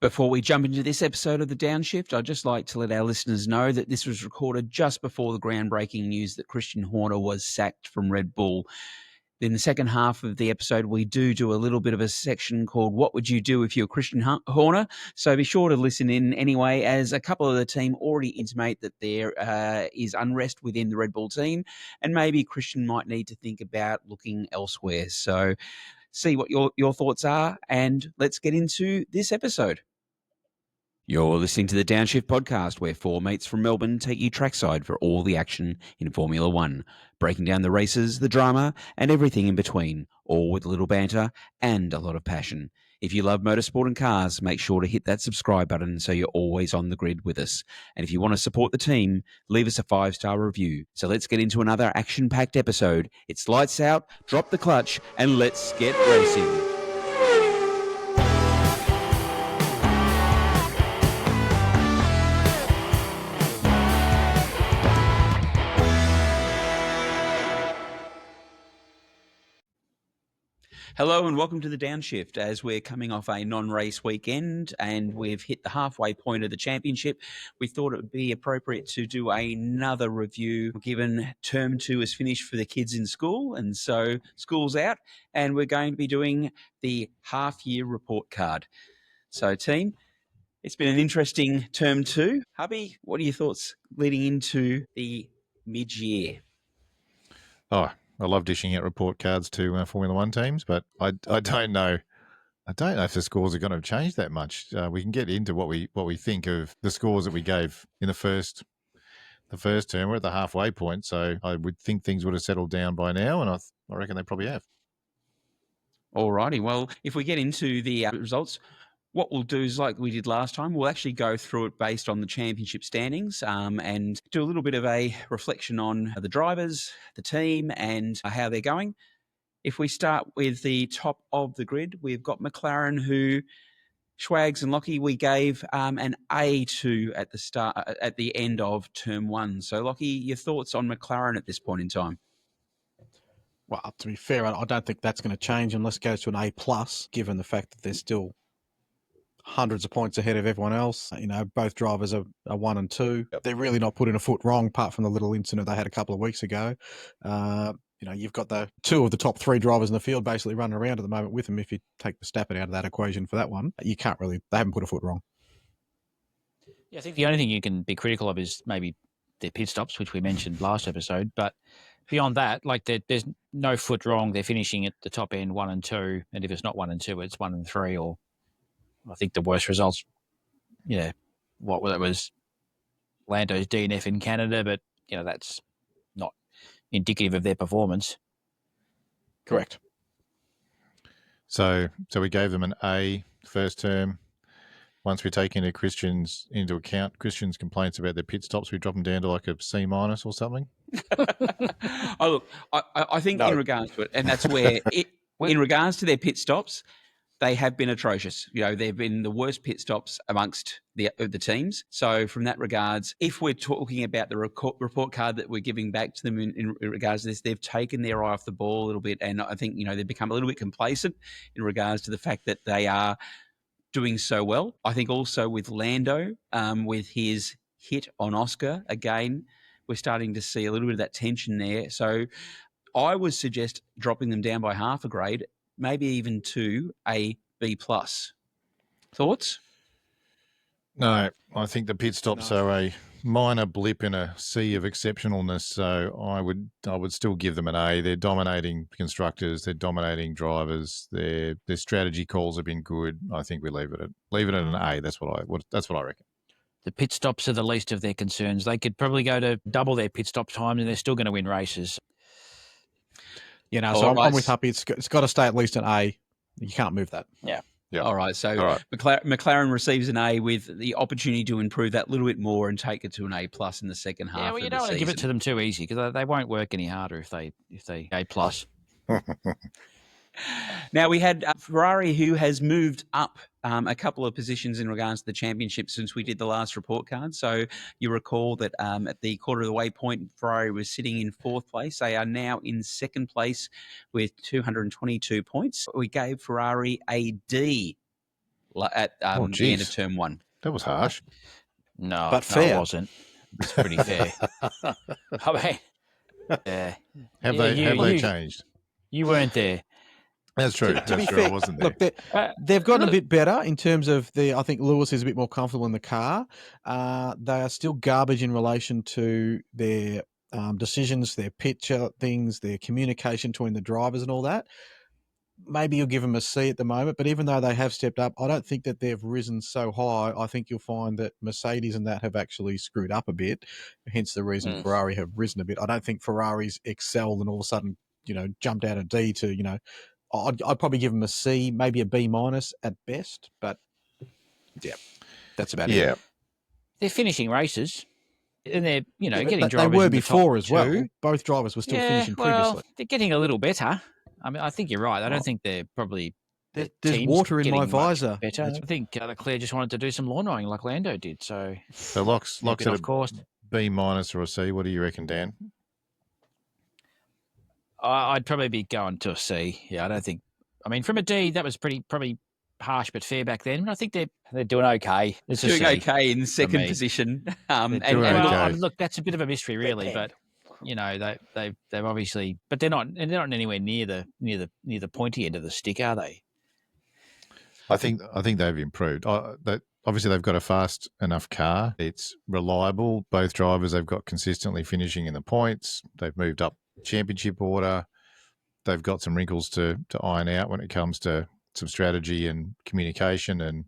Before we jump into this episode of the Downshift, I'd just like to let our listeners know that this was recorded just before the groundbreaking news that Christian Horner was sacked from Red Bull. In the second half of the episode, we do a little bit of a section called What Would You Do If You're Christian Horner? So be sure to listen in anyway, as a couple of the team already intimate that there is unrest within the Red Bull team, and maybe Christian might need to think about looking elsewhere. So see what your thoughts are, and let's get into this episode. You're listening to the Downshift podcast, where four mates from Melbourne take you trackside for all the action in Formula One, breaking down the races, the drama, and everything in between, all with a little banter and a lot of passion. If you love motorsport and cars, make sure to hit that subscribe button so you're always on the grid with us. And if you want to support the team, leave us a 5-star review. So let's get into another action-packed episode. It's lights out, drop the clutch, and let's get racing. Hello and welcome to the Downshift. As we're coming off a non-race weekend and we've hit the halfway point of the championship, we thought it would be appropriate to do another review, given term 2 is finished for the kids in school, and so school's out, and we're going to be doing the half-year report card. So team, it's been an interesting term 2. Hubby, what are your thoughts leading into the mid-year? I love dishing out report cards to Formula One teams, but I don't know. I don't know if the scores are going to change that much. We can get into what we think of the scores that we gave in the first term. We're at the halfway point, so I would think things would have settled down by now, and I reckon they probably have. Alrighty, well, if we get into the results, what we'll do is, like we did last time, we'll actually go through it based on the championship standings and do a little bit of a reflection on the drivers, the team, and how they're going. If we start with the top of the grid, we've got McLaren, who Schwags and Lockie we gave an A to at the end of term 1. So, Lockie, your thoughts on McLaren at this point in time? Well, to be fair, I don't think that's going to change unless it goes to an A+, given the fact that they're still hundreds of points ahead of everyone else. You know, both drivers are 1 and 2. Yep. They're really not putting a foot wrong, apart from the little incident they had a couple of weeks ago. You know, you've got the 2 of the top 3 drivers in the field basically running around at the moment with them. If you take Verstappen out of that equation for that one, they haven't put a foot wrong. Yeah, I think the only thing you can be critical of is maybe their pit stops, which we mentioned last episode. But beyond that, like there's no foot wrong. They're finishing at the top end 1 and 2. And if it's not 1 and 2, it's 1 and 3, or I think the worst results, what it was Lando's DNF in Canada, but that's not indicative of their performance. Correct. So we gave them an A first term. Once we take into Christian's complaints about their pit stops, we drop them down to like a C- or something. Oh, look, I think in regards to it, and that's where in regards to their pit stops, they have been atrocious. They've been the worst pit stops amongst the teams. So from that regards, if we're talking about the report card that we're giving back to them in regards to this, they've taken their eye off the ball a little bit. And I think, they've become a little bit complacent in regards to the fact that they are doing so well. I think also with Lando, with his hit on Oscar, again, we're starting to see a little bit of that tension there. So I would suggest dropping them down by half a grade, maybe even to a B+. Thoughts? No, I think the pit stops are a minor blip in a sea of exceptionalness. So I would still give them an A. They're dominating constructors. They're dominating drivers. Their strategy calls have been good. I think we leave it at an A. That's what I reckon. The pit stops are the least of their concerns. They could probably go to double their pit stop times, and they're still going to win races. I'm with Happy. It's got to stay at least an A. You can't move that. Yeah. All right. So McLaren receives an A with the opportunity to improve that a little bit more and take it to an A+ in the second half. Yeah, well, you don't want to give it to them too easy, because they won't work any harder if they A+. Now, we had Ferrari, who has moved up a couple of positions in regards to the championship since we did the last report card. So you recall that at the quarter of the way point, Ferrari was sitting in 4th place. They are now in 2nd place with 222 points. We gave Ferrari a D at the end of geez. Term 1. That was harsh. No, But no, fair. it wasn't. It's pretty fair. I mean, Have they changed? You weren't there. That's true. To That's be true. fair, I wasn't there. look, they've gotten a bit better in terms of I think Lewis is a bit more comfortable in the car. They are still garbage in relation to their decisions, their picture things, their communication between the drivers and all that. Maybe you'll give them a C at the moment, but even though they have stepped up, I don't think that they've risen so high. I think you'll find that Mercedes and that have actually screwed up a bit, hence the reason Ferrari have risen a bit. I don't think Ferrari's excelled and all of a sudden, jumped out of D to, I'd probably give them a C, maybe a B- at best, but yeah, that's about it. Yeah. They're finishing races, and they're getting They drivers. were in the before top as well. two. Both drivers were still finishing well, previously. they're getting a little better. I mean, I think you're right. I don't think they're probably. There's team's water in my getting much visor. Better. I think Leclerc just wanted to do some lawn mowing like Lando did. So Locks at of course. B- or a C. What do you reckon, Dan? I'd probably be going to a C. Yeah, I don't think. I mean, from a D, that was probably harsh but fair back then. But I think they're doing okay. It's Doing a C okay in second me. position. doing okay. Look, that's a bit of a mystery, really. But they've obviously, but they're not anywhere near the pointy end of the stick, are they? I think they've improved. Obviously, they've got a fast enough car. It's reliable. Both drivers they've got consistently finishing in the points. They've moved up championship order. They've got some wrinkles to iron out when it comes to some strategy and communication, and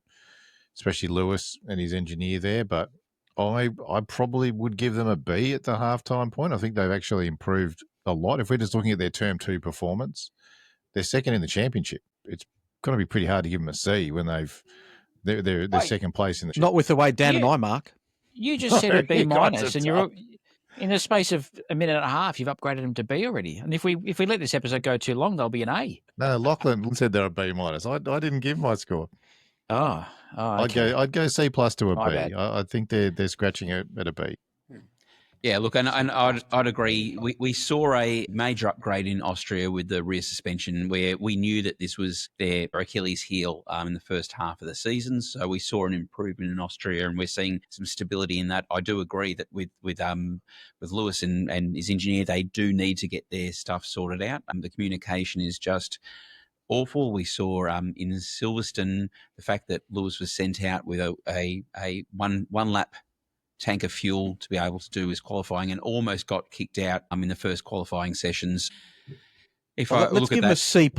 especially Lewis and his engineer there. But I probably would give them a B at the halftime point. I think they've actually improved a lot. If we're just looking at their Term 2 performance, they're second in the championship. It's going to be pretty hard to give them a C when they're second place in the championship. Not with the way Dan and I mark. You just said a B-, guys are and you're in the space of a minute and a half. You've upgraded them to B already. And if we let this episode go too long, they'll be an A. No, Lachlan said they're a B-. I didn't give my score. Oh, okay. I'd go C+ to a My B. bad. I think they're scratching it at a B. Yeah, look, and I'd agree. We saw a major upgrade in Austria with the rear suspension, where we knew that this was their Achilles heel in the first half of the season. So we saw an improvement in Austria, and we're seeing some stability in that. I do agree that with Lewis and his engineer, they do need to get their stuff sorted out. The communication is just awful. We saw in Silverstone the fact that Lewis was sent out with a one lap tank of fuel to be able to do his qualifying, and almost got kicked out in the first qualifying sessions. Let's give them a C+,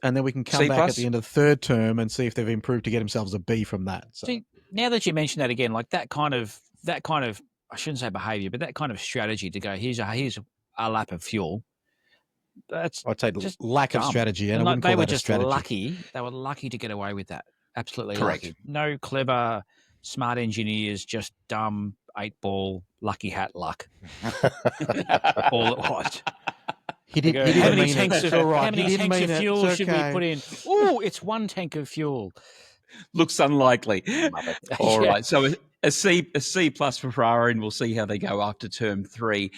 and then we can come back at the end of the third term and see if they've improved to get themselves a B from that. So. See, now that you mention that again, like that kind of I shouldn't say behaviour, but that kind of strategy to go, here's a lap of fuel. That's I'd say just lack of dumb. strategy, and I like, wouldn't call they were that a just strategy. lucky. They were lucky to get away with that. Absolutely Correct. lucky. No clever, smart engineers, just dumb 8-ball lucky hat luck. All it was. He didn't How many mean tanks it. of, All right. how many He didn't tanks mean of it. fuel It's should okay. we put in? Oh, it's one tank of fuel. Looks unlikely. All Yeah. right, so a C+ for Ferrari, and we'll see how they go after Term 3.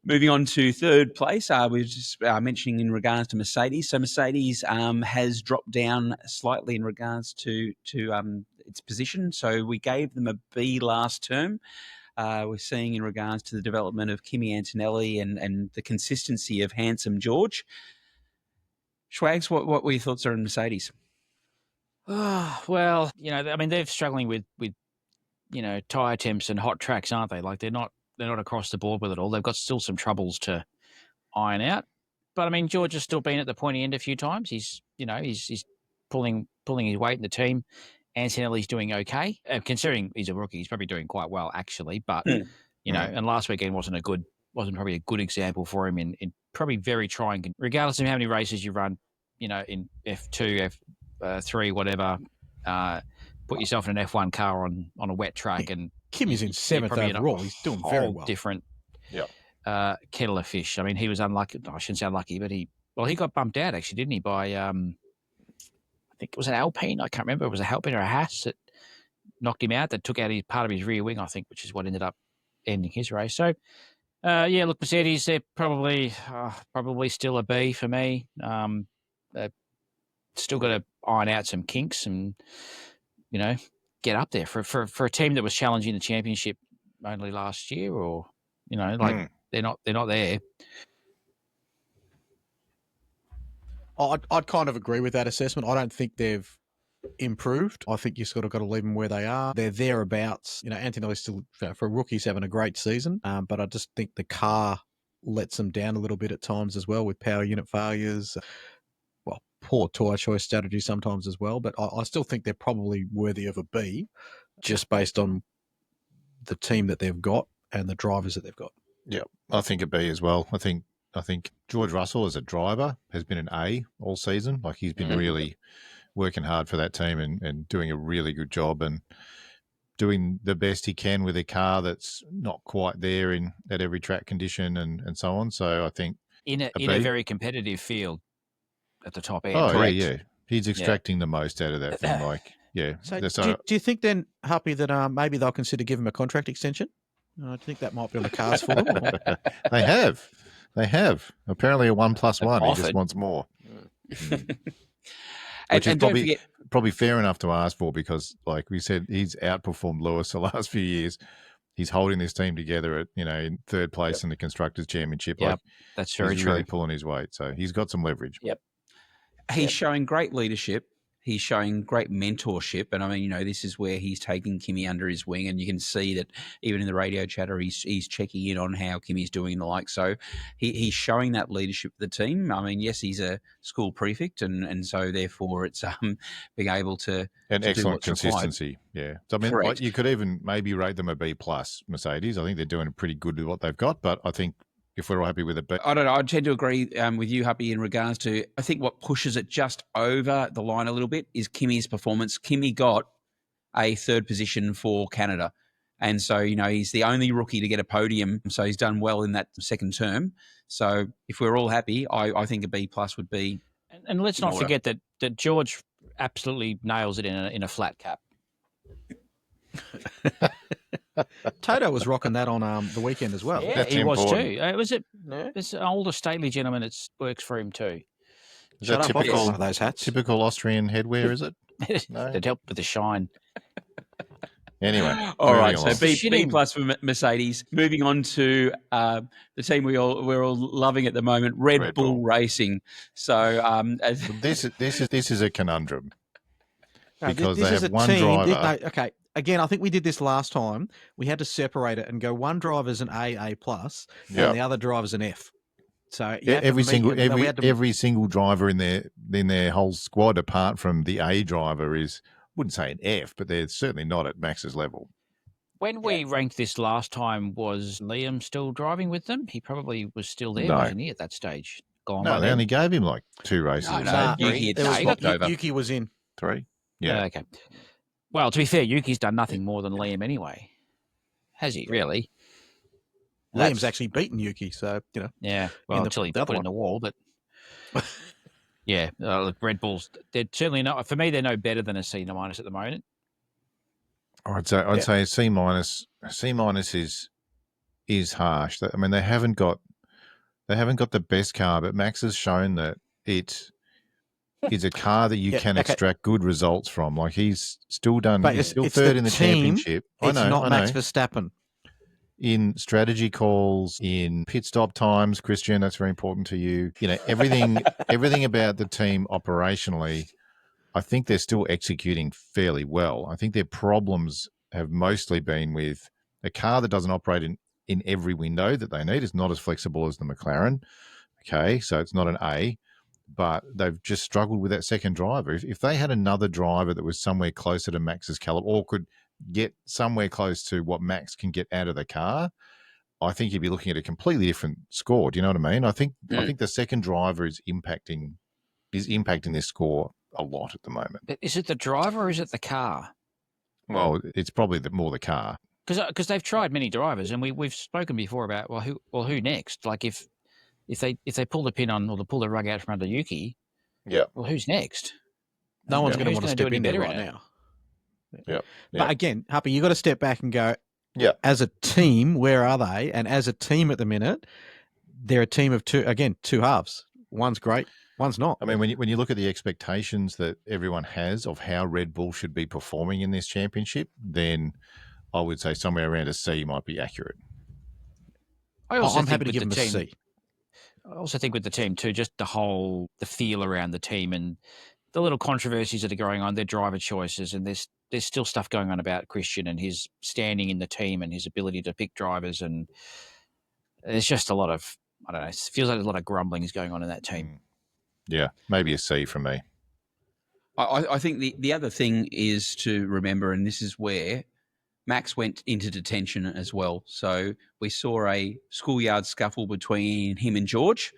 Moving on to third place, we were just mentioning in regards to Mercedes. So Mercedes has dropped down slightly in regards to its position. So we gave them a B last term. We're seeing in regards to the development of Kimi Antonelli and the consistency of Handsome George. Schwags, what were your thoughts on Mercedes? Well, I mean, they're struggling with tyre temps and hot tracks, aren't they? Like they're not across the board with it all. They've got still some troubles to iron out. But I mean, George has still been at the pointy end a few times. He's pulling his weight in the team. Antonelli's doing okay, considering he's a rookie. He's probably doing quite well actually. But and last weekend wasn't probably a good example for him in probably very trying. Regardless of how many races you run, in F2, F3, whatever. Put yourself in an F1 car on a wet track, and Kimmy's in seventh overall. He's doing very well. Different kettle of fish. I mean, he was unlucky. I shouldn't say unlucky, but he got bumped out actually, didn't he? By I think it was an Alpine. I can't remember. It was a Alpine or a Haas that knocked him out. That took out part of his rear wing, I think, which is what ended up ending his race. So, look, Mercedes, they're probably still a B for me. They've still got to iron out some kinks and get up there for a team that was challenging the championship only last year, or they're not there. I'd kind of agree with that assessment. I don't think they've improved. I think you sort of got to leave them where they are. They're thereabouts. Antonelli's still, for rookies, having a great season, but I just think the car lets them down a little bit at times as well, with power unit failures. Well, poor tyre choice strategy sometimes as well, but I still think they're probably worthy of a B, just based on the team that they've got and the drivers that they've got. Yeah, I think a B as well. I think George Russell as a driver has been an A all season. Like, he's been really working hard for that team and doing a really good job and doing the best he can with a car that's not quite there at every track condition and so on. So I think in a very competitive field at the top end. Oh, correct? yeah. He's extracting the most out of that thing. Like, yeah. So do you think then, Happy, that maybe they'll consider giving him a contract extension? Do you think that might be on the cards for them? Or? They have. Apparently a 1+1. He just wants more. Which is probably fair enough to ask for, because, like we said, he's outperformed Lewis the last few years. He's holding this team together at, in third place in the Constructors' Championship. Yep, like, that's very he's true. really pulling his weight. So he's got some leverage. Yep. He's showing great leadership. He's showing great mentorship. And I mean, this is where he's taking Kimi under his wing. And you can see that even in the radio chatter, he's checking in on how Kimi's doing and the like. So he's showing that leadership of the team. I mean, yes, he's a school prefect. And so therefore it's being able to and to excellent consistency. Required. Yeah. So, I mean, Correct. like, you could even maybe rate them a B+, Mercedes. I think they're doing pretty good with what they've got. But I think if we're all happy with it. I don't know. I tend to agree with you, Happy, in regards to, I think what pushes it just over the line a little bit is Kimi's performance. Kimi got a third position for Canada. And so, he's the only rookie to get a podium. So he's done well in that second term. So if we're all happy, I think a B+ would be. And let's not forget that George absolutely nails it in a flat cap. Toto was rocking that on the weekend as well. Yeah, That's he important. was too. There's an older stately gentleman that works for him too. Is that typical, one of those hats. typical Austrian headwear, is it? No? That helped with the shine. Anyway. All right, moving so along. B+ for Mercedes. Moving on to the team we're all loving at the moment, Red Bull Racing. So This is a conundrum, because this they is have a one team. driver. Okay. Again, I think we did this last time. We had to separate it and go, one driver's an A+, and the other driver's an F. So every single driver in their whole squad, apart from the A driver, is, wouldn't say an F, but they're certainly not at Max's level. When we ranked this last time, was Liam still driving with them? He probably was still there, No. wasn't he, at that stage? No, they only gave him like 2 races. Yuki was in. 3. Yeah. Okay. Well, to be fair, Yuki's done nothing more than Liam anyway. Has he, really? Liam's actually beaten Yuki, so, Yeah, well, until he put it in the wall, but... Yeah, look, Red Bulls, they're certainly not... For me, they're no better than a C- at the moment. I'd say a C- is harsh. I mean, they haven't got the best car, but Max has shown that it is a car that you can extract good results from. Like, he's still done. But he's still third in the championship. It's not Max Verstappen. In strategy calls, in pit stop times, Christian, that's very important to you. Everything about the team operationally, I think they're still executing fairly well. I think their problems have mostly been with a car that doesn't operate in every window that they need. It's not as flexible as the McLaren. Okay, so it's not an A, but they've just struggled with that second driver. If they had another driver that was somewhere closer to Max's caliber, or could get somewhere close to what Max can get out of the car, I think you'd be looking at a completely different score. Do you know what I mean? I think the second driver is impacting this score a lot at the moment. But is it the driver or is it the car? Well, it's probably more the car. Because they've tried many drivers, and we've spoken before about who next? Like if they pull the pin on, or they pull the rug out from under Yuki, well, who's next? No one's going to want to step in there right now. But again, Happy, you got to step back and go, as a team, where are they? And as a team at the minute, they're a team of two halves. One's great, One's not. I mean, when you look at the expectations that everyone has of how Red Bull should be performing in this championship, then I would say somewhere around a C might be accurate. I'm happy to give them a team, C. I also think with the team too, just the feel around the team and the little controversies that are going on, their driver choices, and there's still stuff going on about Christian and his standing in the team and his ability to pick drivers, and there's just a lot of, I don't know, it feels like there's a lot of grumblings going on in that team. Yeah, maybe a C from me. I think the other thing is to remember, and this is where Max went into detention as well. So we saw a schoolyard scuffle between him and George.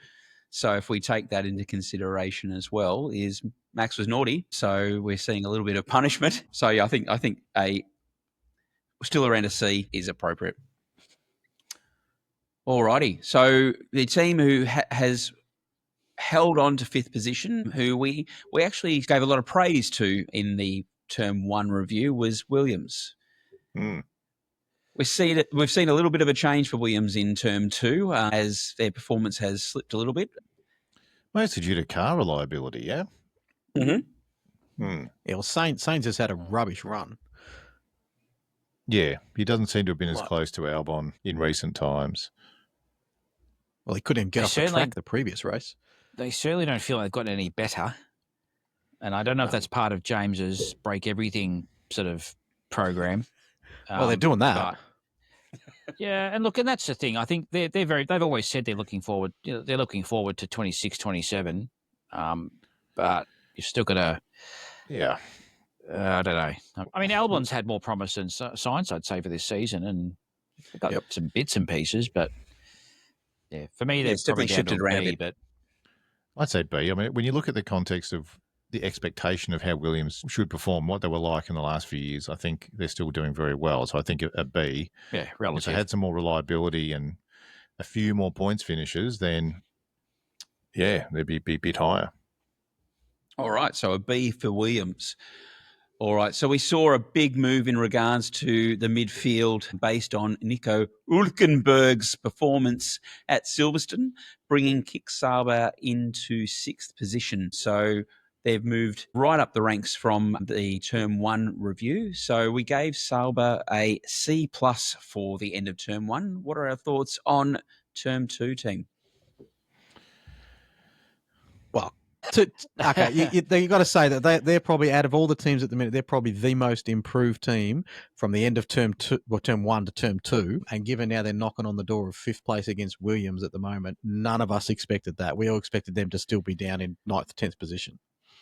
So if we take that into consideration as well, is Max was naughty. So we're seeing a little bit of punishment. So yeah, I think still around a C is appropriate. Alrighty. So the team who has held on to fifth position, who we actually gave a lot of praise to in the Term 1 review, was Williams. We've seen a little bit of a change for Williams in Term 2 as their performance has slipped a little bit. Mostly due to car reliability, yeah? Yeah, well, Sainz has had a rubbish run. Yeah, he doesn't seem to have been as close to Albon in recent times. Well, he couldn't even get off the track the previous race. They certainly don't feel they've gotten any better. And I don't know if that's part of James's break everything sort of program. Well, they're doing that. Yeah, and look, and that's the thing. I think they've always said they're looking forward. They're looking forward to 26, 27. But you've still got to. Yeah. I don't know. I mean, Albon's had more promise than Sainz, I'd say, for this season, and got some bits and pieces. But yeah, for me, they've probably shifted around a bit. But I'd say B. I mean, when you look at the context of the expectation of how Williams should perform, what they were like in the last few years, I think they're still doing very well. So I think a B. Yeah, relative. If they had some more reliability and a few more points finishes, then yeah, they'd be a bit higher. All right, so a B for Williams. All right, so we saw a big move in regards to the midfield based on Nico Hülkenberg's performance at Silverstone, bringing Sauber into sixth position. So they've moved right up the ranks from the Term 1 review. So we gave Sauber a C+ for the end of Term 1. What are our thoughts on Term 2, team? Well, you got to say that they're probably, out of all the teams at the minute, they're probably the most improved team from the end of Term 1 to Term 2. And given now they're knocking on the door of fifth place against Williams at the moment, none of us expected that. We all expected them to still be down in 9th, 10th position.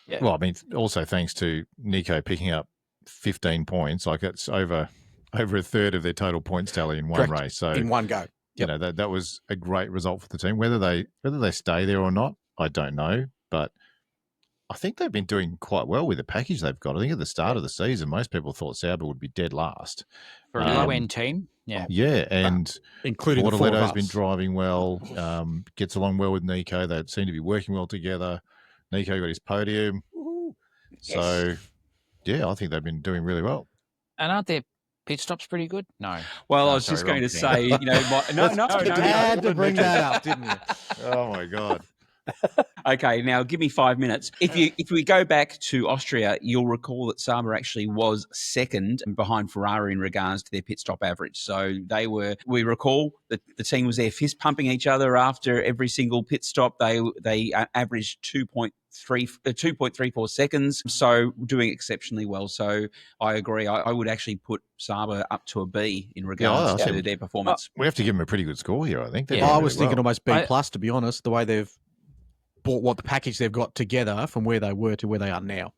Yeah. Well, I mean, also thanks to Nico picking up 15 points, like it's over a third of their total points tally in one race. So in one go, you know that was a great result for the team. Whether they stay there or not, I don't know. But I think they've been doing quite well with the package they've got. I think at the start of the season, most people thought Sauber would be dead last. For a low-end team, yeah. Yeah, and including Bortoletto's been driving well, gets along well with Nico. They seem to be working well together. Nico got his podium. Yes. So, yeah, I think they've been doing really well. And aren't their pit stops pretty good? No. Well, I was just going to say, you know, no. Had to bring that up, didn't you? Oh, my God. Okay, now give me 5 minutes. If we go back to Austria, you'll recall that Sauber actually was second behind Ferrari in regards to their pit stop average. So we recall that the team was there fist pumping each other after every single pit stop. They averaged 2.34 seconds, so doing exceptionally well. So I agree. I would actually put Sauber up to a B in regards to their performance. We have to give them a pretty good score here, I think. I was thinking almost B+, to be honest, the way they've bought what the package they've got together from where they were to where they are now.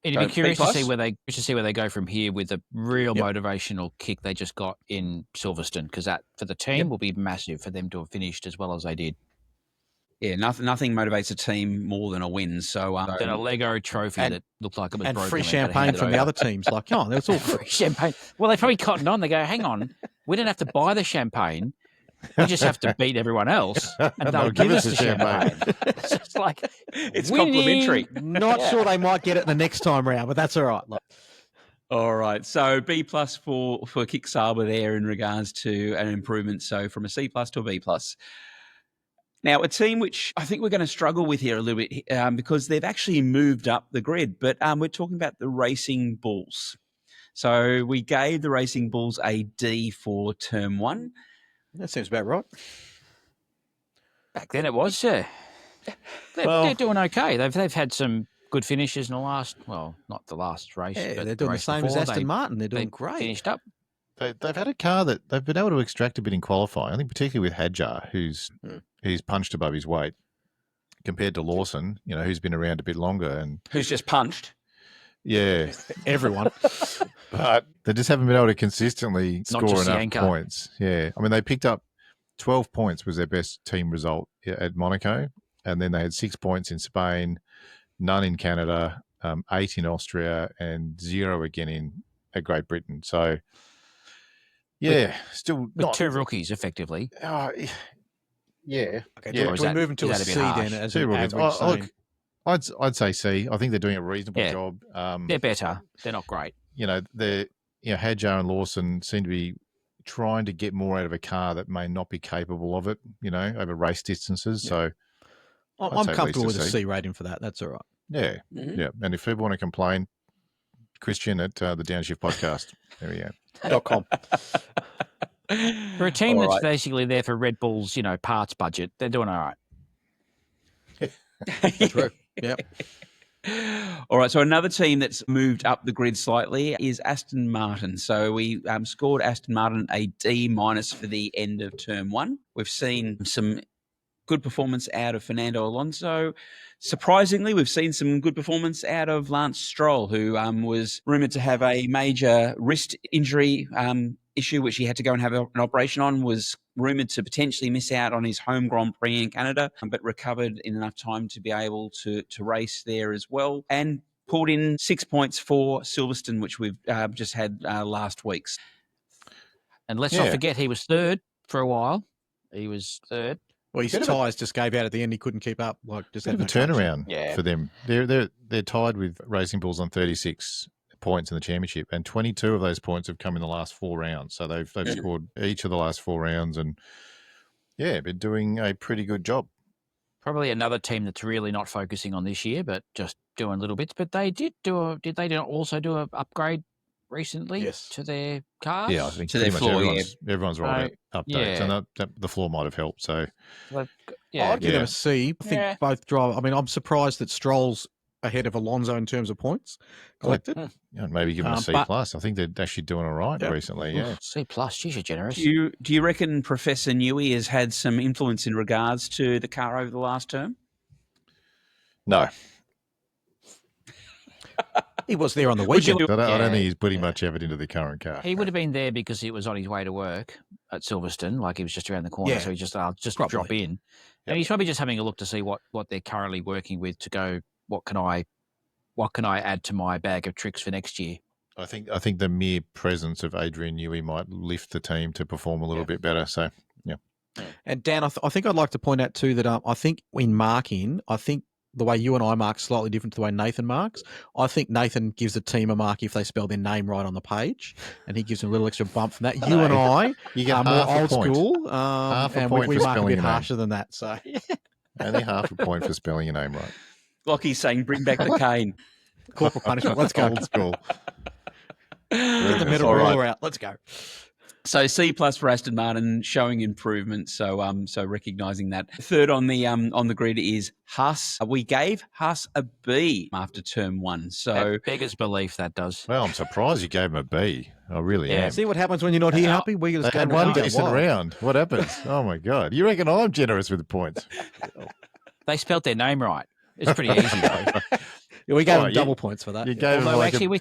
It'd be curious to see where they go from here with the real motivational kick they just got in Silverstone, because that for the team will be massive for them to have finished as well as they did. Yeah, nothing motivates a team more than a win. So than a Lego trophy that looked like it was broken. And free champagne from the other teams. Like, that's all free champagne. Well, they probably cottoned on. They go, hang on, we don't have to buy the champagne. We just have to beat everyone else, and they'll give us the champagne. It's just like it's winning. complimentary. Not sure they might get it the next time round, but that's all right. All right, so B+ for Sauber there in regards to an improvement. So from a C+ to a B+. Now, a team which I think we're going to struggle with here a little bit because they've actually moved up the grid, but we're talking about the Racing Bulls. So we gave the Racing Bulls a D for Term 1. That seems about right. Back then it was, yeah. They're doing okay. They've had some good finishes in the last, well, not the last race. Yeah, but they're doing the race same before. as Aston Martin. They're doing great. Finished up. They've had a car that they've been able to extract a bit in qualifying. I think particularly with Hadjar, who's punched above his weight compared to Lawson, who's been around a bit longer and who's just punched. Yeah, everyone. But they just haven't been able to consistently score enough points. Yeah, I mean they picked up 12 points was their best team result at Monaco, and then they had 6 points in Spain, none in Canada, 8 in Austria, and 0 again at Great Britain. So. Yeah, still not 2 rookies, effectively. Yeah. Okay, do we move into a C then as an average? Look, I'd say C. I think they're doing a reasonable job. They're better. They're not great. Hadjar and Lawson seem to be trying to get more out of a car that may not be capable of it, over race distances. Yeah. So I'm comfortable with a C rating for that. That's all right. Yeah, yeah. And if people want to complain, Christian at the Downshift podcast. There we go. .com. For a team that's basically there for Red Bull's, parts budget, they're doing all right. True. Yep. All right. So another team that's moved up the grid slightly is Aston Martin. So we scored Aston Martin a D- for the end of Term 1. We've seen some good performance out of Fernando Alonso. Surprisingly, we've seen some good performance out of Lance Stroll, who was rumoured to have a major wrist injury issue, which he had to go and have an operation on, was rumoured to potentially miss out on his home Grand Prix in Canada, but recovered in enough time to be able to race there as well, and pulled in 6 points for Silverstone, which we've just had last week's. And let's not forget he was third for a while. He was third. Well, his tyres just gave out at the end. He couldn't keep up. Just had a turnaround for them. They're tied with Racing Bulls on 36 points in the championship, and 22 of those points have come in the last 4 rounds. So they've scored each of the last 4 rounds, and been doing a pretty good job. Probably another team that's really not focusing on this year, but just doing little bits. But they did also do an upgrade recently to their cars? Yeah, I think to their floor. Everyone's rolled out updates, and the floor might have helped. So, I'd give them a C. I think both drive. I mean, I'm surprised that Stroll's ahead of Alonso in terms of points collected. Maybe give them a C plus. I think they're actually doing all right recently. Yeah, C plus. She's generous. Do you reckon Professor Newey has had some influence in regards to the car over the last term? No. He was there on the weekend. I don't think he's putting much effort into the current car. He would have been there because he was on his way to work at Silverstone, like he was just around the corner. So he just, I'll just drop in. And he's probably just having a look to see what they're currently working with to go, what can I add to my bag of tricks for next year? I think the mere presence of Adrian Newey might lift the team to perform a little bit better. So, And Dan, I think I'd like to point out too that I think in marking, the way you and I mark is slightly different to the way Nathan marks. I think Nathan gives a team a mark if they spell their name right on the page, and he gives them a little extra bump from that. You and I are more old school, and we mark a bit harsher than that. So only half a point for spelling your name right. Lockie's saying, "Bring back the cane." Corporal punishment. Let's go. Old school. Get the metal ruler out. Let's go. So C plus for Aston Martin, showing improvement. So recognising that. Third on the grid is Haas. We gave Haas a B after term 1. So that beggars belief that does. Well, I'm surprised you gave him a B. I really am. See what happens when you're not here, Happy? We just had one decent round. What happens? Oh my God! You reckon I'm generous with the points? They spelt their name right. It's pretty easy though. Yeah, we gave them double points for that. Although actually, we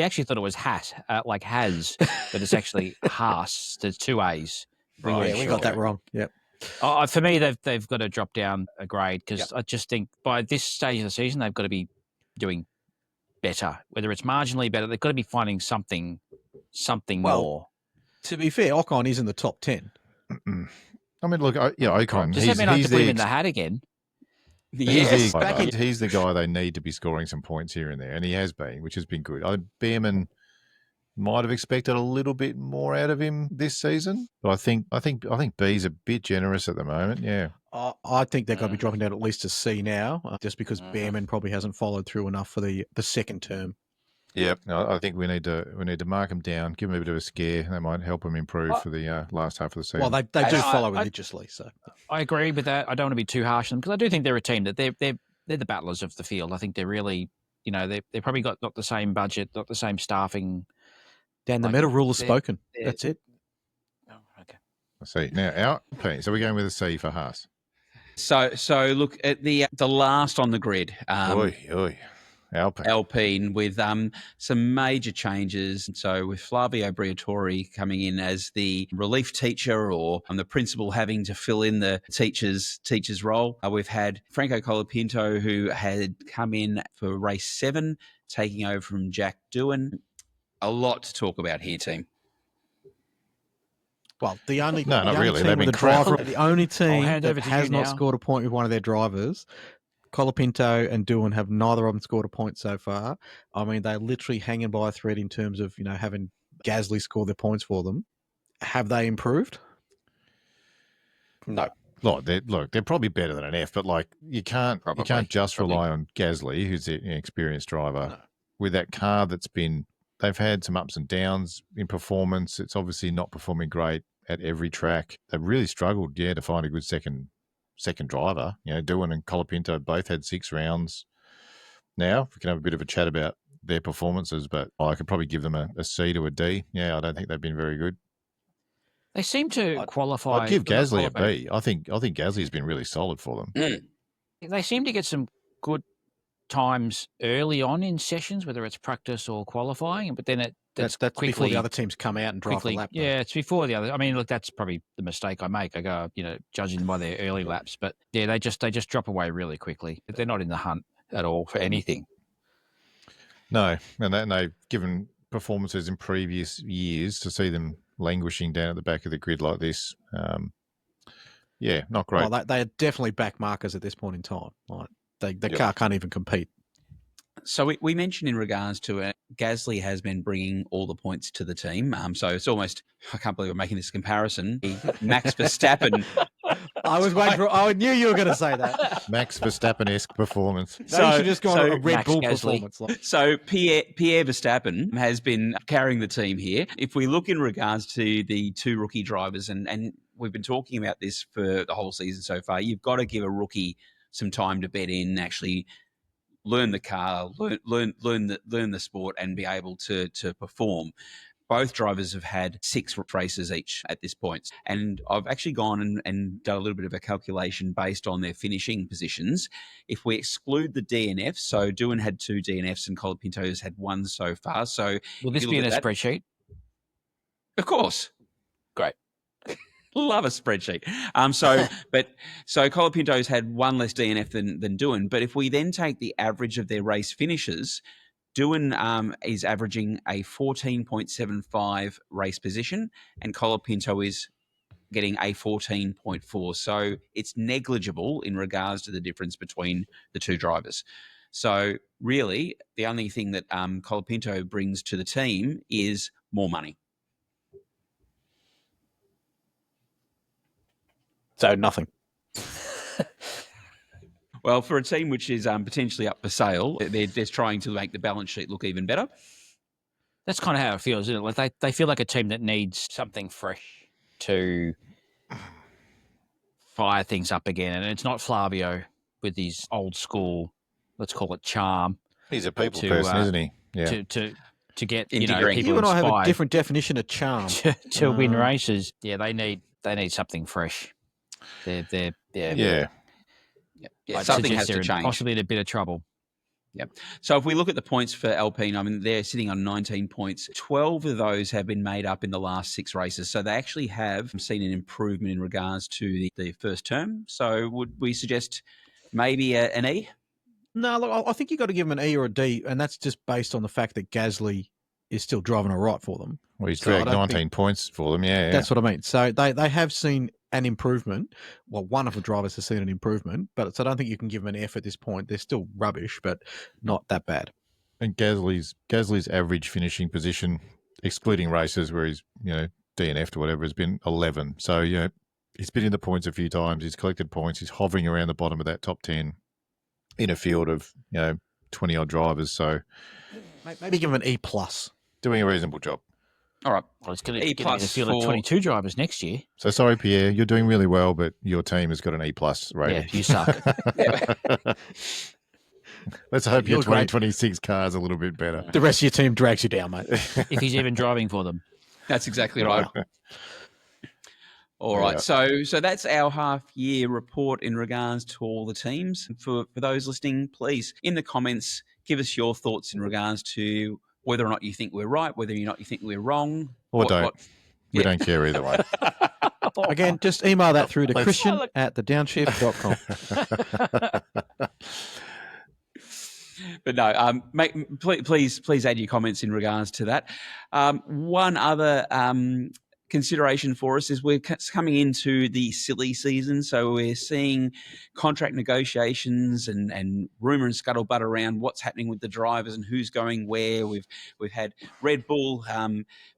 actually thought it was Hat, like Has, but it's actually Haas. There's 2 A's. We got that wrong. Yep. For me, they've got to drop down a grade because I just think by this stage of the season they've got to be doing better. Whether it's marginally better, they've got to be finding something more. To be fair, Ocon is in the top 10. I mean, look, Ocon. Does that mean I have to put him in the hat again? He's the guy they need to be scoring some points here and there, and he has been, which has been good. Behrman might have expected a little bit more out of him this season. But I think B's a bit generous at the moment. Yeah. I think they're going to be dropping down at least to C now, just because Behrman probably hasn't followed through enough for the second term. Yep. No, I think we need to mark him down, give him a bit of a scare. That might help him improve for the last half of the season. Well, they do follow religiously. So I agree with that. I don't want to be too harsh on them because I do think they're a team that they're the battlers of the field. I think they're really, they've probably got not the same budget, not the same staffing. Dan, the meta rule is spoken. That's it. Oh, okay. I see. Now, Alpine. So we're going with a C for Haas. So look at the last on the grid. Alpine with some major changes. So with Flavio Briatore coming in as the relief teacher or the principal having to fill in the teacher's role. We've had Franco Colapinto, who had come in for race 7, taking over from Jack Doohan. A lot to talk about here, team. Well, the only not the really. Team They've with been crap. the only team that has not now. scored a point with one of their drivers, Colapinto and Doohan, have neither of them scored a point so far. I mean, they're literally hanging by a thread in terms of having Gasly score their points for them. Have they improved? No. Look, they're probably better than an F, but you can't just rely on Gasly, who's an experienced driver, with that car they've had some ups and downs in performance. It's obviously not performing great at every track. They've really struggled, to find a good second driver. Doohan and Colapinto both had 6 rounds. Now we can have a bit of a chat about their performances, but I could probably give them a C to a D. Yeah, I don't think they've been very good. They seem to qualify. I'd give Gasly a B. I think Gasly's been really solid for them. They seem to get some good times early on in sessions, whether it's practice or qualifying, but then that's quickly, before the other teams come out and drive the lap. Yeah, it's before the other. I mean, look, that's probably the mistake I make. I go, judging them by their early laps, but yeah, they just drop away really quickly. They're not in the hunt at all for anything. No, and they've given performances in previous years to see them languishing down at the back of the grid like this. Not great. Well, they are definitely back markers at this point in time. The car can't even compete. So we mentioned in regards to it, Gasly has been bringing all the points to the team. So it's almost, I can't believe we're making this comparison. Max Verstappen. I knew you were going to say that. Max Verstappen-esque performance. You should just go on a Red Bull performance. So Pierre Verstappen has been carrying the team here. If we look in regards to the 2 rookie drivers, and we've been talking about this for the whole season so far, you've got to give a rookie some time to bed in, actually learn the car, learn the sport, and be able to perform. Both drivers have had 6 races each at this point. And I've actually gone and done a little bit of a calculation based on their finishing positions. If we exclude the DNFs, so Doohan had 2 DNFs and Colapinto's had 1 so far. So will this be in a spreadsheet? Of course. Great. Love a spreadsheet. So Colapinto's had 1 less DNF than Doohan. But if we then take the average of their race finishes, Doohan is averaging a 14.75 race position, and Colapinto is getting a 14.4. So it's negligible in regards to the difference between the 2 drivers. So really, the only thing that Colapinto brings to the team is more money. So nothing. Well, for a team which is potentially up for sale, they're just trying to make the balance sheet look even better. That's kind of how it feels, isn't it? Like they feel like a team that needs something fresh to fire things up again. And it's not Flavio with his old school, let's call it charm. He's a people person, isn't he? Yeah. To get people you and I have a different definition of charm to win races. Yeah, they need something fresh. They're something has to change. Possibly in a bit of trouble. Yep. So if we look at the points for Alpine, I mean, they're sitting on 19 points. 12 of those have been made up in the last 6 races. So they actually have seen an improvement in regards to the first term. So would we suggest maybe an E? No, look, I think you've got to give them an E or a D, and that's just based on the fact that Gasly is still driving all right for them. Well, he's dragged 19 points for them, yeah. That's what I mean. So they have seen an improvement. Well, one of the drivers has seen an improvement, but so I don't think you can give them an F at this point. They're still rubbish, but not that bad. And Gasly's average finishing position excluding races where he's, DNF'd or whatever, has been 11. So, he's been in the points a few times. He's collected points. He's hovering around the bottom of that top 10 in a field of, 20-odd drivers. So Maybe give him an E+. doing a reasonable job. All right. Well, it's going to E get in the plus field of for- 22 drivers next year. So sorry, Pierre, you're doing really well, but your team has got an E+ rating. Yeah, you suck. Let's hope your You're great. 2026 car is a little bit better. The rest of your team drags you down, mate. If he's even driving for them. That's exactly right. All right. Yeah. So that's our half-year report in regards to all the teams. For those listening, please, in the comments, give us your thoughts in regards to whether or not you think we're right, whether or not you think we're wrong. Or don't. We don't care either way. Again, just email that through to Let's- Christian@thedownshift.com. But no, please add your comments in regards to that. One other consideration for us is we're coming into the silly season, so we're seeing contract negotiations and rumour and scuttlebutt around what's happening with the drivers and who's going where. We've had Red Bull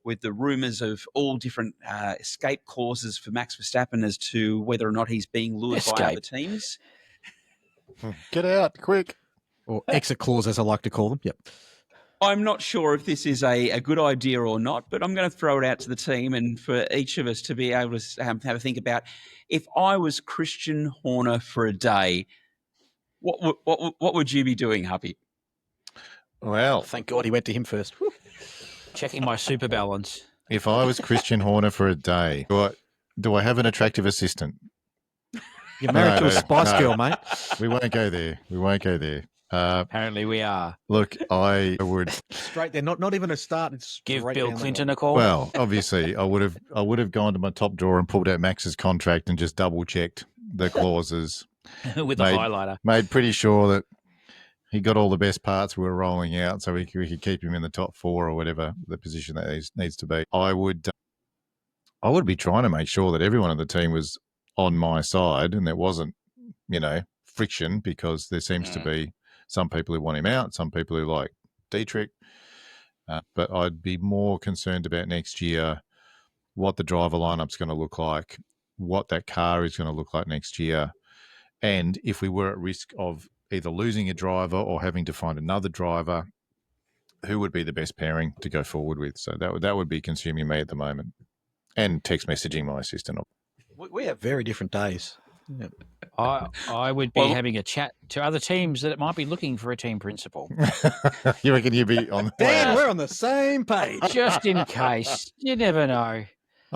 with the rumours of all different escape clauses for Max Verstappen as to whether or not he's being lured by other teams. Get out, quick. Or exit clause, as I like to call them. Yep. I'm not sure if this is a good idea or not, but I'm going to throw it out to the team and for each of us to be able to have a think about, if I was Christian Horner for a day, what would you be doing, Huppy? Well, Thank God he went to him first. Whew. Checking my super balance. if I was Christian Horner for a day, do I have an attractive assistant? You're married to a Spice Girl, mate. We won't go there. Apparently we are. Look, I would. Straight there. Not even a start. It's Give straight Bill down the Clinton line. a call. Well, obviously, I would have gone to my top drawer and pulled out Max's contract and just double checked the clauses. with the highlighter. Made pretty sure that he got all the best parts we were rolling out, so we could keep him in the top 4 or whatever the position that he needs to be. I would be trying to make sure that everyone on the team was on my side and there wasn't, friction, because there seems to be some people who want him out, some people who like Dietrich. But I'd be more concerned about next year, what the driver lineup's going to look like, what that car is going to look like next year, and if we were at risk of either losing a driver or having to find another driver, who would be the best pairing to go forward with. So that would be consuming me at the moment, and text messaging my assistant. We have very different days. Yeah. I would be having a chat to other teams that might be looking for a team principal. You reckon you'd be on? Dan, we're on the same page. Just in case. You never know.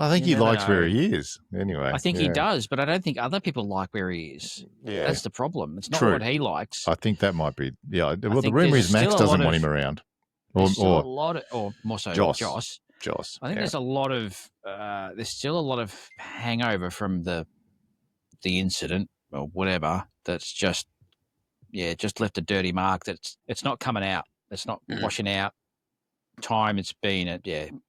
I think You he never likes know. where he is. Anyway, I think he yeah. does, but I don't think other people like where he is. Yeah, That's the problem. It's not True. what he likes. I think that might be. Yeah. Well, the think rumor there's is Max still a doesn't lot want of- him around, There's still a or lot of, or more so Joss. Joss. I think yeah. there's a lot of there's still a lot of hangover from the incident or whatever that's just left a dirty mark. It's not coming out. It's not washing out. Time it's been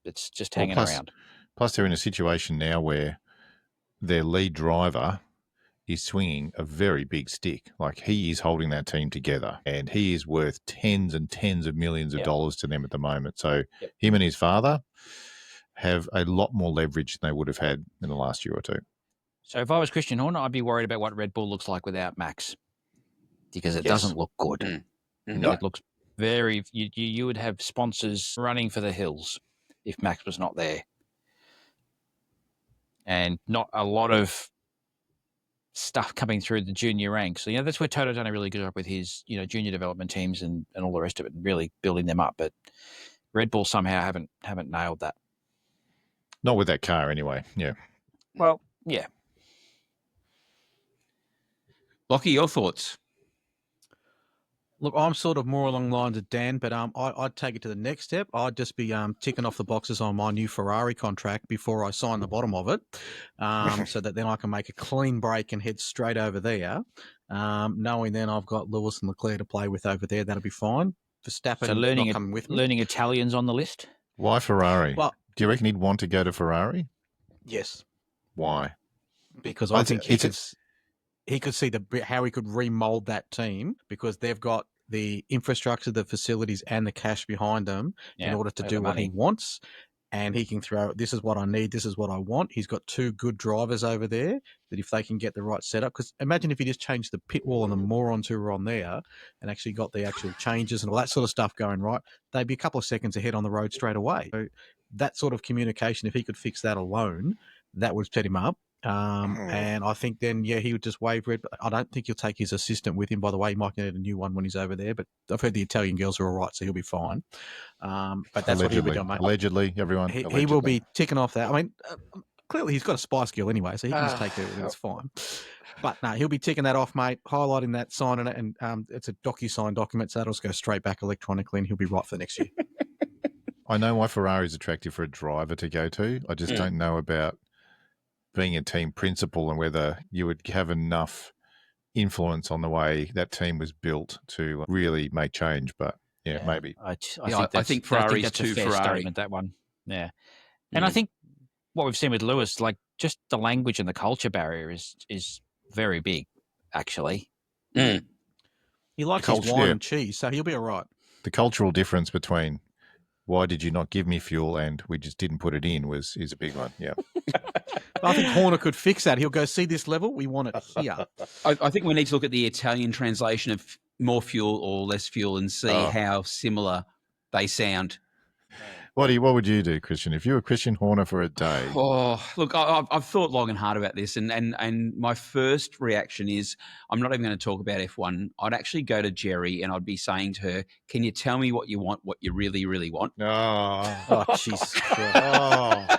it's just hanging around. Plus, they're in a situation now where their lead driver is swinging a very big stick. Like, he is holding that team together, and he is worth tens and tens of millions of dollars to them at the moment. So him and his father have a lot more leverage than they would have had in the last year or two. So if I was Christian Horner, I'd be worried about what Red Bull looks like without Max, because it doesn't look good. No. It looks very. You would have sponsors running for the hills if Max was not there, and not a lot of stuff coming through the junior ranks. So that's where Toto's done a really good job with his junior development teams and all the rest of it, and really building them up. But Red Bull somehow haven't nailed that. Not with that car, anyway. Yeah. Well, yeah. Lockie, your thoughts? Look, I'm sort of more along the lines of Dan, but I'd take it to the next step. I'd just be ticking off the boxes on my new Ferrari contract before I sign the bottom of it, so that then I can make a clean break and head straight over there, knowing then I've got Lewis and Leclerc to play with over there. That'll be fine. Verstappen So not coming with me. learning Italian's on the list. Why Ferrari? Well, do you reckon he'd want to go to Ferrari? yes, Why? because Well, I think it's- he could see how he could remold that team, because they've got the infrastructure, the facilities, and the cash behind them in order to the do what money. he wants. and he can throw, this is what I need, this is what I want. He's got 2 good drivers over there that if they can get the right setup, because imagine if you just changed the pit wall and the morons who were on there and actually got the actual changes and all that sort of stuff going right, they'd be a couple of seconds ahead on the road straight away. So that sort of communication, if he could fix that alone, that would set him up. And I think then, he would just wave red. But I don't think he'll take his assistant with him. By the way, he might get a new one when he's over there. But I've heard the Italian girls are all right, so he'll be fine. But that's what he'll be doing, mate. Allegedly, everyone. He will be ticking off that. I mean, clearly he's got a spice girl anyway, so he can just take it. It's fine. But no, he'll be ticking that off, mate, highlighting that, signing it, and it's a DocuSign document, so that'll just go straight back electronically, and he'll be right for the next year. I know why Ferrari is attractive for a driver to go to. I just don't know about being a team principal and whether you would have enough influence on the way that team was built to really make change. But maybe. I think Ferrari's too Ferrari. Statement, that one. Yeah. And I think what we've seen with Lewis, like just the language and the culture barrier is very big, actually. He likes his wine and cheese, so he'll be all right. The cultural difference between why did you not give me fuel and we just didn't put it in is a big one. Yeah. I think Horner could fix that. He'll go, see this level? We want it here. I think we need to look at the Italian translation of more fuel or less fuel and see how similar they sound. What would you do, Christian, if you were Christian Horner for a day? Oh, look, I've thought long and hard about this, and my first reaction is I'm not even going to talk about F1. I'd actually go to Jerry and I'd be saying to her, "Can you tell me what you want, what you really, really want?" Oh, Jesus Christ.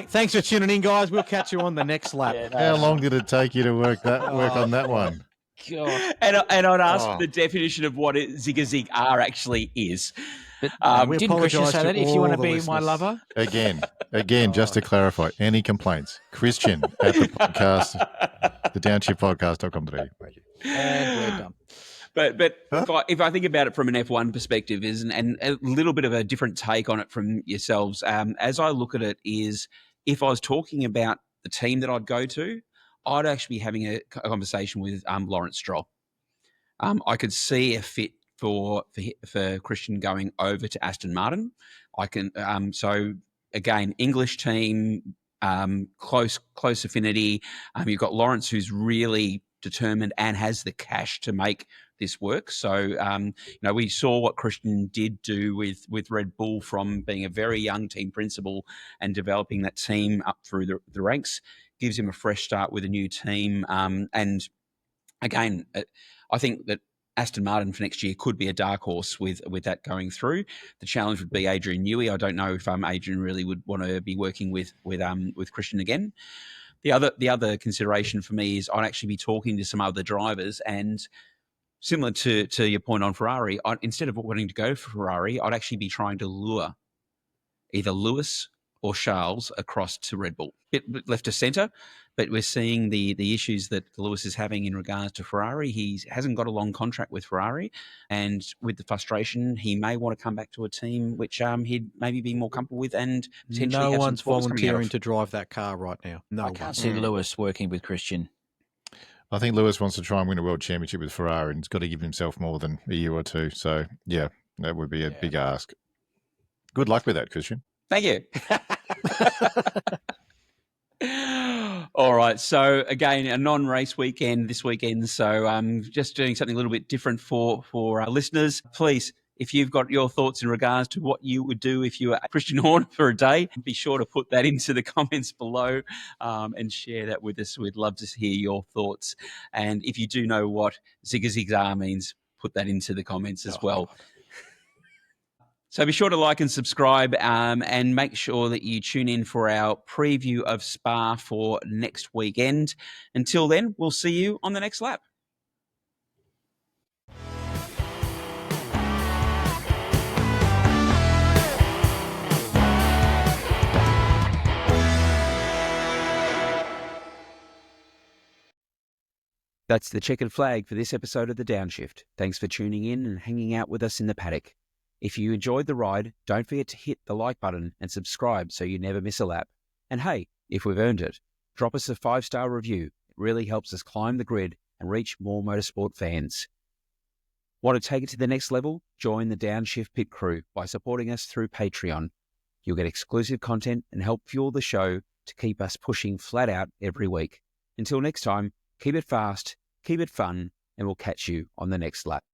Thanks for tuning in, guys. We'll catch you on the next lap. How long did it take you to work on that one? God. And I'd ask for the definition of what Zig R actually is. But, didn't Christian say that if you want to be my lover? Again, just to clarify, any complaints, Christian at the podcast, the downshiftpodcast.com.au. Thank you. And we're done. But if I think about it from an F1 perspective, and a little bit of a different take on it from yourselves, as I look at it is if I was talking about the team that I'd go to, I'd actually be having a conversation with Lawrence Stroll. I could see a fit for Christian going over to Aston Martin. I can so again, English team, close affinity. You've got Lawrence, who's really determined and has the cash to make this work. So we saw what Christian did do with Red Bull from being a very young team principal and developing that team up through the ranks. Gives him a fresh start with a new team. And again, I think that Aston Martin for next year could be a dark horse with that going through. The challenge would be Adrian Newey. I don't know if Adrian really would want to be working with Christian again. The other consideration for me is I'd actually be talking to some other drivers, and similar to your point on Ferrari, instead of wanting to go for Ferrari, I'd actually be trying to lure either Lewis or Charles across to Red Bull. Bit left to centre, but we're seeing the issues that Lewis is having in regards to Ferrari. He hasn't got a long contract with Ferrari, and with the frustration, he may want to come back to a team which he'd maybe be more comfortable with, and potentially no one's volunteering to drive that car right now. I can't see Lewis working with Christian. I think Lewis wants to try and win a world championship with Ferrari, and he's got to give himself more than a year or two. So, yeah, that would be a big ask. Good luck with that, Christian. Thank you. All right. So again, a non-race weekend this weekend. So just doing something a little bit different for our listeners. Please, if you've got your thoughts in regards to what you would do if you were Christian Horner for a day, be sure to put that into the comments below and share that with us. We'd love to hear your thoughts. And if you do know what Zig-a-Zig-Zar means, put that into the comments as well. So be sure to like and subscribe and make sure that you tune in for our preview of Spa for next weekend. Until then, we'll see you on the next lap. That's the checkered flag for this episode of The Downshift. Thanks for tuning in and hanging out with us in the paddock. If you enjoyed the ride, don't forget to hit the like button and subscribe so you never miss a lap. And hey, if we've earned it, drop us a 5-star review. It really helps us climb the grid and reach more motorsport fans. Want to take it to the next level? Join the Downshift pit crew by supporting us through Patreon. You'll get exclusive content and help fuel the show to keep us pushing flat out every week. Until next time, keep it fast, keep it fun, and we'll catch you on the next lap.